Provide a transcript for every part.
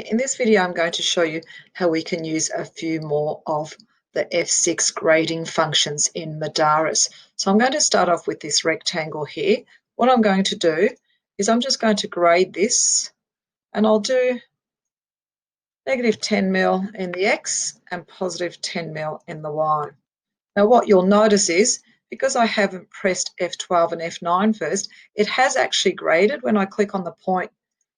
In this video, I'm going to show you how we can use a few more of the F6 grading functions in Madaris. So I'm going to start off with this rectangle here. What I'm going to do is I'm just going to grade this, and I'll do -10 mil in the X and +10 mil in the Y. Now what you'll notice is, because I haven't pressed F12 and F9 first, it has actually graded. When I click on the point,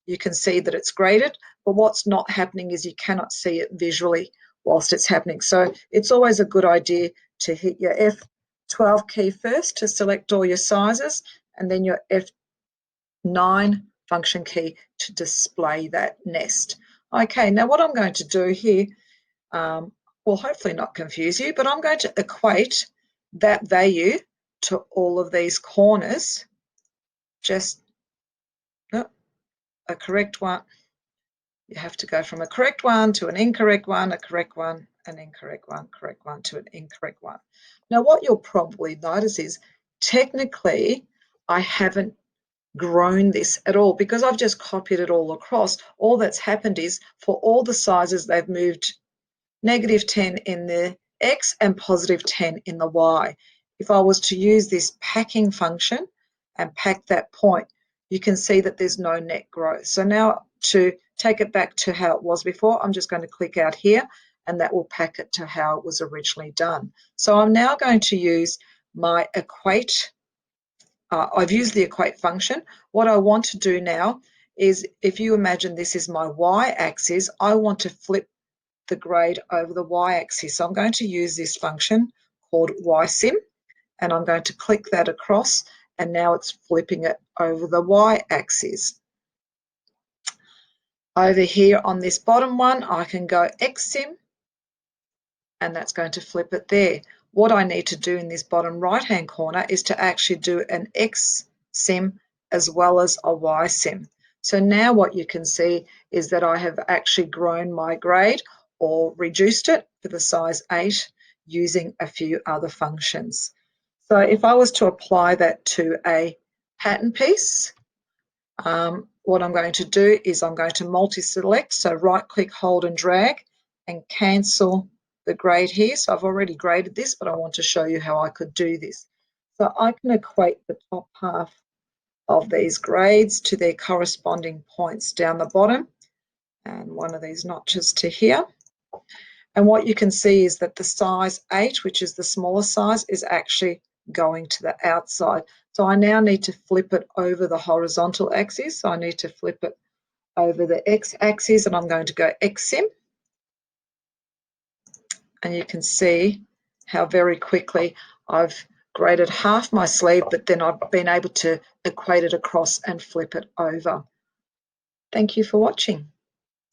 you can see that it's graded, but what's not happening is you cannot see it visually whilst it's happening. So it's always a good idea to hit your F12 key first to select all your sizes, and then your F9 function key to display that nest. Okay, now what I'm going to do here, will hopefully not confuse you, but I'm going to equate that value to all of these corners. Just a correct one. You have to go from a correct one to an incorrect one, a correct one, an incorrect one, correct one to an incorrect one. Now what you'll probably notice is technically I haven't grown this at all because I've just copied it all across. All that's happened is for all the sizes they've moved -10 in the X and +10 in the Y. If I was to use this packing function and pack that point, you can see that there's no net growth. So now to take it back to how it was before, I'm just going to click out here, and that will pack it to how it was originally done. So I'm now going to use my equate. I've used the equate function. What I want to do now is, if you imagine this is my y-axis, I want to flip the grade over the y-axis. So I'm going to use this function called ysim, and I'm going to click that across, and now it's flipping it over the y-axis. Over here on this bottom one, I can go xsim, and that's going to flip it there. What I need to do in this bottom right-hand corner is to actually do an xsim as well as a ysim. So now what you can see is that I have actually grown my grade or reduced it to the size 8 using a few other functions. So if I was to apply that to a pattern piece, what I'm going to do is I'm going to multi-select, so right-click, hold and drag, and cancel the grade here. So I've already graded this, but I want to show you how I could do this. So I can equate the top half of these grades to their corresponding points down the bottom, and one of these notches to here. And what you can see is that the size 8, which is the smaller size, is actually going to the outside. So I now need to flip it over the horizontal axis. So I need to flip it over the x-axis, and I'm going to go xsim. And you can see how very quickly I've graded half my sleeve, but then I've been able to equate it across and flip it over. Thank you for watching.